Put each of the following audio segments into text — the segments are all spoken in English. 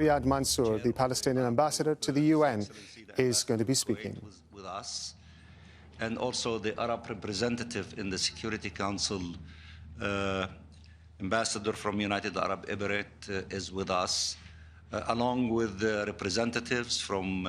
Riyad Mansour, the Palestinian ambassador to the UN, is going to be speaking. With us, and also the Arab representative in the Security Council, ambassador from United Arab Emirates, is with us, along with the representatives from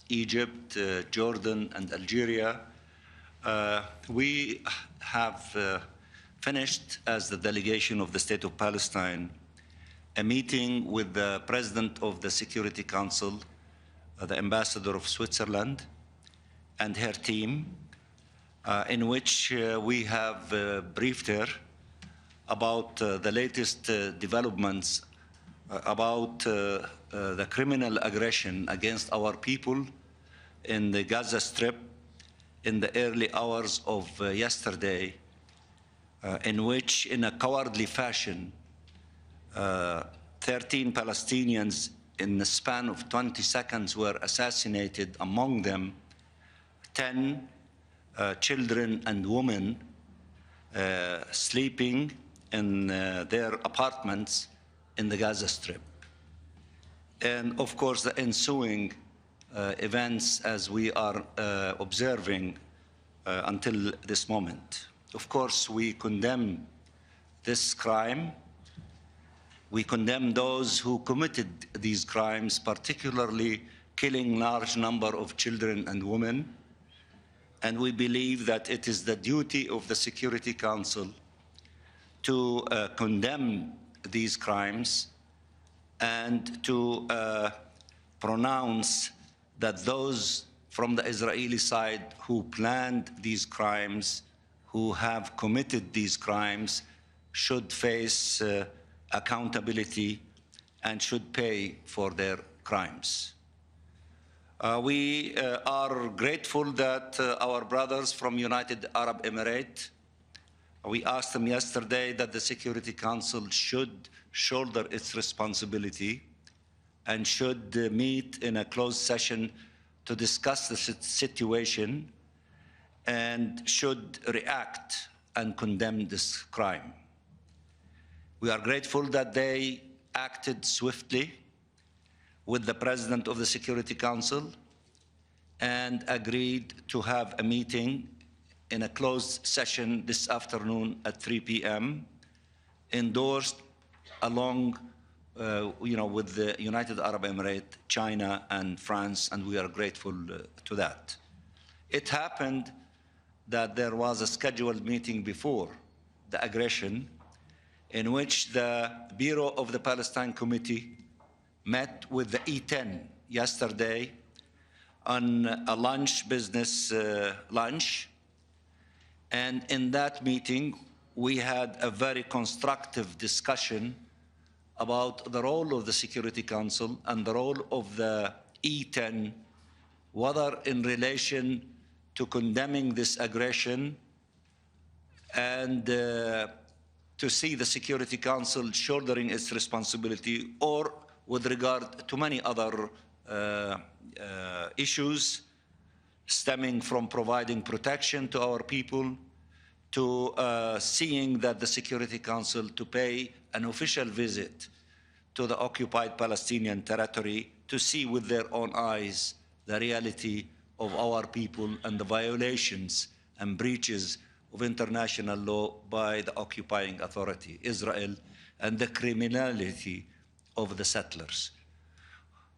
Egypt, Jordan, and Algeria. We have finished, as the delegation of the State of Palestine, a meeting with the President of the Security Council, the Ambassador of Switzerland, and her team, in which we have briefed her about the latest developments about the criminal aggression against our people in the Gaza Strip in the early hours of yesterday, in which, in a cowardly fashion, 13 Palestinians in the span of 20 seconds were assassinated, among them 10 children and women sleeping in their apartments in the Gaza Strip. And of course, the ensuing events as we are observing until this moment. Of course, we condemn this crime. We condemn those who committed these crimes, particularly killing large number of children and women. And we believe that it is the duty of the Security Council to condemn these crimes and to pronounce that those from the Israeli side who planned these crimes, who have committed these crimes, should face accountability and should pay for their crimes. We are grateful that our brothers from United Arab Emirates, we asked them yesterday that the Security Council should shoulder its responsibility and should meet in a closed session to discuss the situation and should react and condemn this crime. We are grateful that they acted swiftly with the President of the Security Council and agreed to have a meeting in a closed session this afternoon at 3 p.m., endorsed along with the United Arab Emirates, China, and France, and we are grateful to that. It happened that there was a scheduled meeting before the aggression in which the Bureau of the Palestine Committee met with the E10 yesterday on a business lunch. And in that meeting, we had a very constructive discussion about the role of the Security Council and the role of the E10, whether in relation to condemning this aggression and to see the Security Council shouldering its responsibility, or with regard to many other issues stemming from providing protection to our people, to seeing that the Security Council to pay an official visit to the occupied Palestinian territory to see with their own eyes the reality of our people and the violations and breaches of international law by the occupying authority, Israel, and the criminality of the settlers.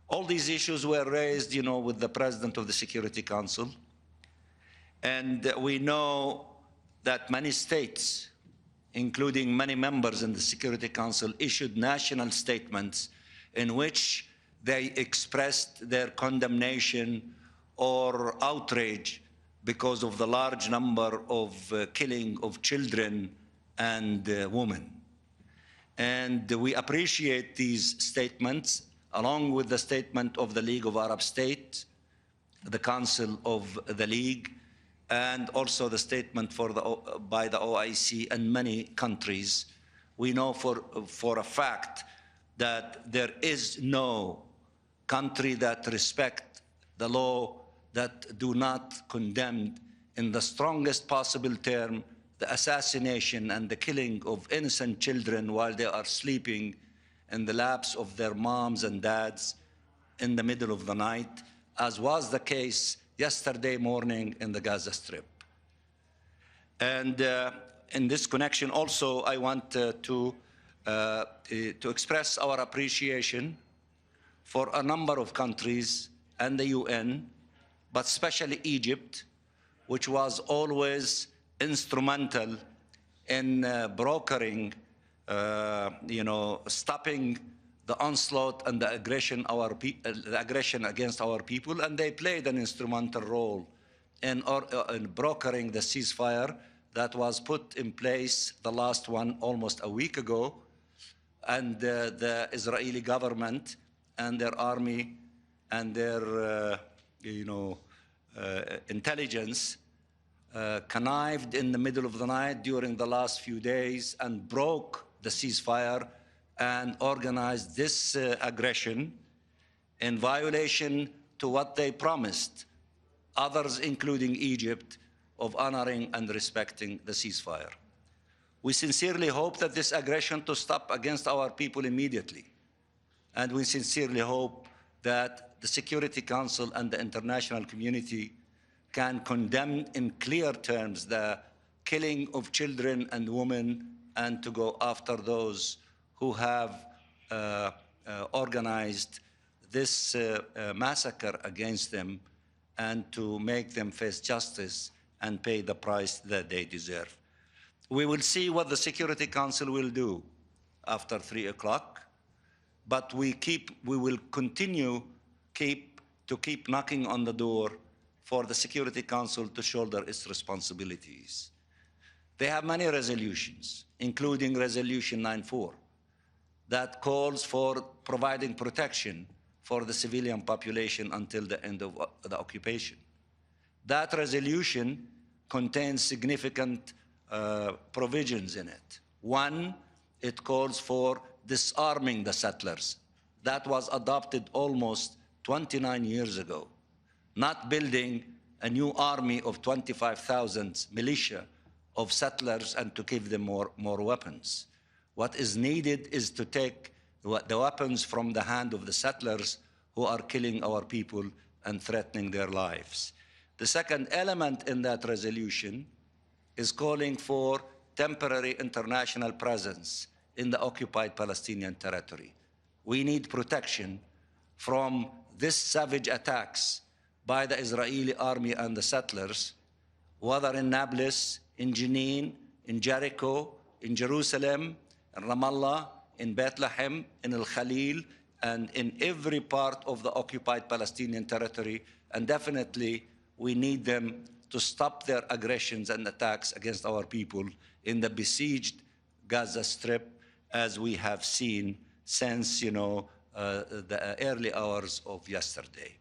All these issues were raised, with the President of the Security Council. And we know that many states, including many members in the Security Council, issued national statements in which they expressed their condemnation or outrage because of the large number of killing of children and women. And we appreciate these statements, along with the statement of the League of Arab States, the Council of the League, and also the statement by the OIC and many countries. We know for a fact that there is no country that respects the law that do not condemn in the strongest possible term the assassination and the killing of innocent children while they are sleeping in the laps of their moms and dads in the middle of the night, as was the case yesterday morning in the Gaza Strip. And in this connection also, I want to express our appreciation for a number of countries and the UN, but especially Egypt, which was always instrumental in brokering, stopping the onslaught and the aggression against our people, and they played an instrumental role in brokering the ceasefire that was put in place, the last one almost a week ago, and the Israeli government and their army and their intelligence connived in the middle of the night during the last few days and broke the ceasefire and organized this aggression in violation to what they promised, others including Egypt, of honoring and respecting the ceasefire. We sincerely hope that this aggression to stop against our people immediately. And we sincerely hope that the Security Council and the international community can condemn in clear terms the killing of children and women, and to go after those who have organized this massacre against them, and to make them face justice and pay the price that they deserve. We will see what the Security Council will do after 3 o'clock, but we will continue to keep knocking on the door for the Security Council to shoulder its responsibilities. They have many resolutions, including Resolution 9/4, that calls for providing protection for the civilian population until the end of the occupation. That resolution contains significant provisions in it. One, it calls for disarming the settlers. That was adopted almost 29 years ago. Not building a new army of 25,000 militia of settlers and to give them more weapons. What is needed is to take the weapons from the hand of the settlers who are killing our people and threatening their lives. The second element in that resolution is calling for temporary international presence in the occupied Palestinian territory. We need protection from these savage attacks by the Israeli army and the settlers, whether in Nablus, in Jenin, in Jericho, in Jerusalem, in Ramallah, in Bethlehem, in Al-Khalil, and in every part of the occupied Palestinian territory. And definitely, we need them to stop their aggressions and attacks against our people in the besieged Gaza Strip, as we have seen since the early hours of yesterday.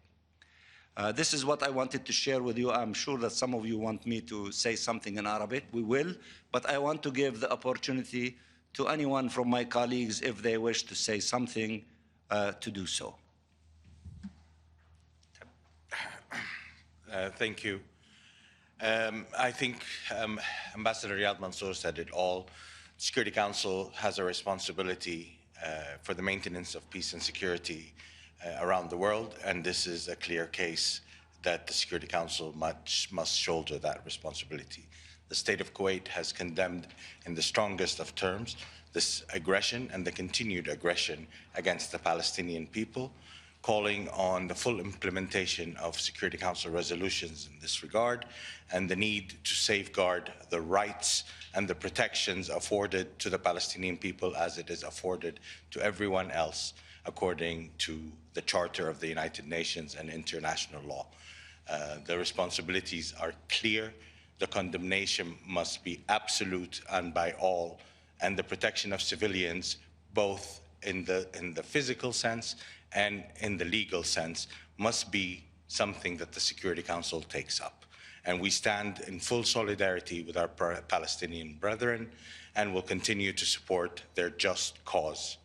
This is what I wanted to share with you. I'm sure that some of you want me to say something in Arabic. We will, but I want to give the opportunity to anyone from my colleagues, if they wish to say something, to do so. Thank you. I think Ambassador Riyad Mansour said it all. The Security Council has a responsibility for the maintenance of peace and security around the world, and this is a clear case that the Security Council must shoulder that responsibility. The State of Kuwait has condemned in the strongest of terms this aggression and the continued aggression against the Palestinian people, calling on the full implementation of Security Council resolutions in this regard, and the need to safeguard the rights and the protections afforded to the Palestinian people as it is afforded to everyone else, according to the Charter of the United Nations and international law. The responsibilities are clear. The condemnation must be absolute and by all, and the protection of civilians, both in the physical sense and in the legal sense, must be something that the Security Council takes up. And we stand in full solidarity with our Palestinian brethren and will continue to support their just cause.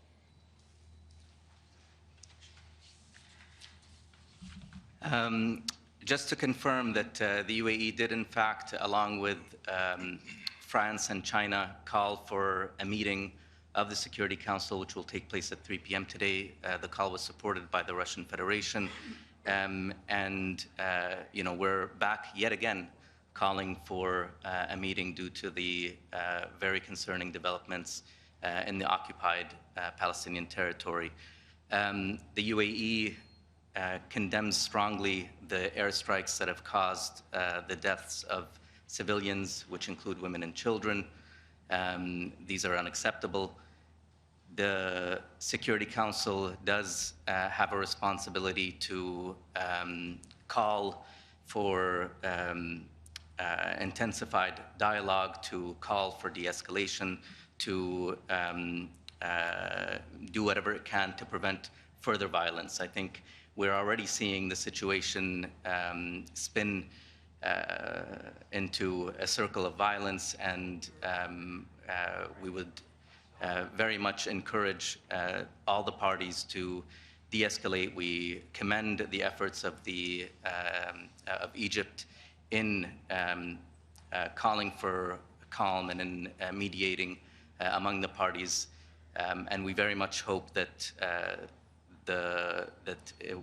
Just to confirm that the UAE did, in fact, along with France and China, call for a meeting of the Security Council, which will take place at 3 p.m. today. The call was supported by the Russian Federation. We're back yet again calling for a meeting due to the very concerning developments in the occupied Palestinian territory. The UAE condemns strongly the airstrikes that have caused the deaths of civilians, which include women and children. These are unacceptable. The Security Council does have a responsibility to call for intensified dialogue, to call for de-escalation, to do whatever it can to prevent further violence. I think we're already seeing the situation spin into a circle of violence, and we would very much encourage all the parties to de-escalate. We commend the efforts of Egypt in calling for calm and in mediating among the parties, and we very much hope that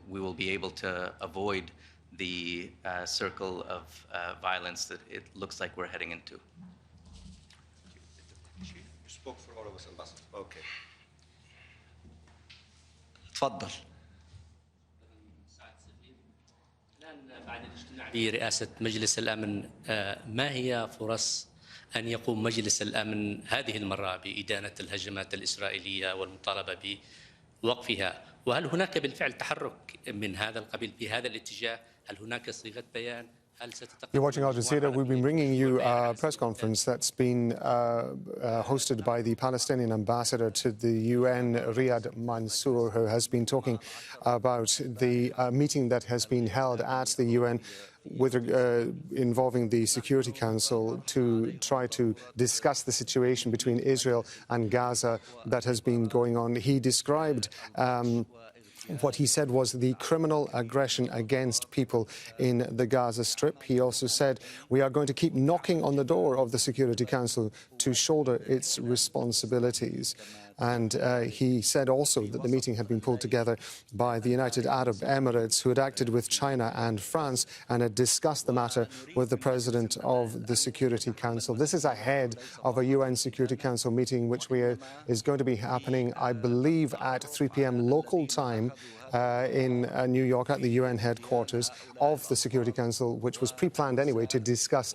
we will be able to avoid the circle of violence that it looks like we're heading into. Spoke for all of us, Ambassador. Okay. تفضل. برئاسة مجلس الأمن، ما هي فرص أن يقوم مجلس الأمن هذه المرة بإدانة الهجمات الإسرائيلية والمطالبة بوقفها؟ وهل هناك بالفعل تحرك من هذا القبيل في هذا الاتجاه؟ هل هناك صيغة بيان؟ You're watching Al Jazeera. We've been bringing you a press conference that's been hosted by the Palestinian ambassador to the UN, Riyad Mansour, who has been talking about the meeting that has been held at the UN with involving the Security Council to try to discuss the situation between Israel and Gaza that has been going on. He described what he said was the criminal aggression against people in the Gaza Strip. He also said, we are going to keep knocking on the door of the Security Council to shoulder its responsibilities. And he said also that the meeting had been pulled together by the United Arab Emirates, who had acted with China and France and had discussed the matter with the President of the Security Council. This is ahead of a UN Security Council meeting, which is going to be happening, I believe, at 3 p.m. local time in New York at the UN headquarters of the Security Council, which was pre-planned anyway to discuss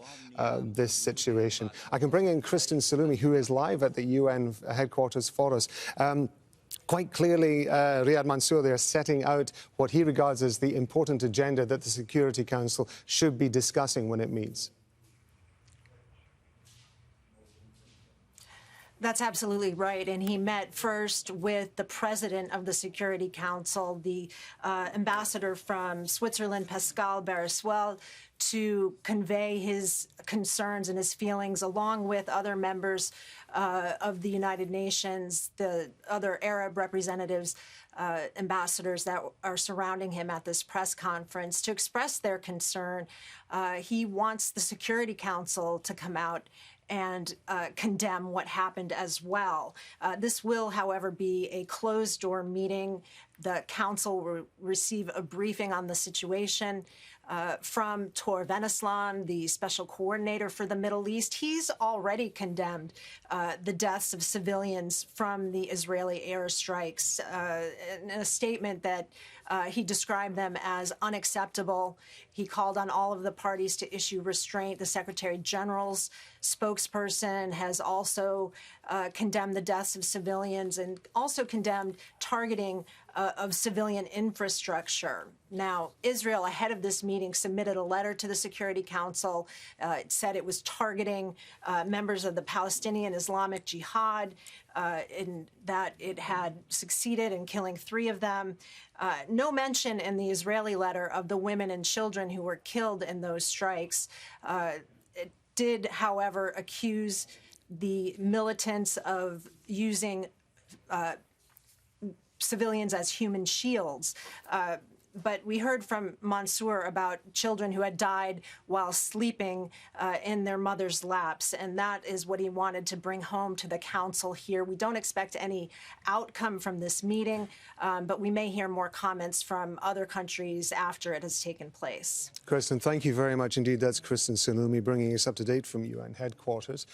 this situation. I can bring in Kristen, who is live at the UN headquarters for us. Quite clearly, Riyad Mansour, they are setting out what he regards as the important agenda that the Security Council should be discussing when it meets. That's absolutely right. And he met first with the president of the Security Council, the ambassador from Switzerland, Pascal Barraswell, to convey his concerns and his feelings, along with other members of the United Nations, the other Arab representatives, ambassadors that are surrounding him at this press conference, to express their concern. He wants the Security Council to come out and condemn what happened as well. This will, however, be a closed-door meeting. The Council will receive a briefing on the situation from Tor Veneslan, the special coordinator for the Middle East. He's already condemned the deaths of civilians from the Israeli airstrikes in a statement that he described them as unacceptable. He called on all of the parties to issue restraint. The Secretary General's spokesperson has also condemned the deaths of civilians and also condemned targeting of civilian infrastructure. Now, Israel, ahead of this meeting, submitted a letter to the Security Council. It said it was targeting members of the Palestinian Islamic Jihad, in that it had succeeded in killing 3 of them. No mention in the Israeli letter of the women and children who were killed in those strikes. It did, however, accuse the militants of using civilians as human shields. But we heard from Mansour about children who had died while sleeping in their mother's laps, and that is what he wanted to bring home to the council here. We don't expect any outcome from this meeting, but we may hear more comments from other countries after it has taken place. Kristen, thank you very much indeed. That's Kristen Saloomey bringing us up to date from UN headquarters.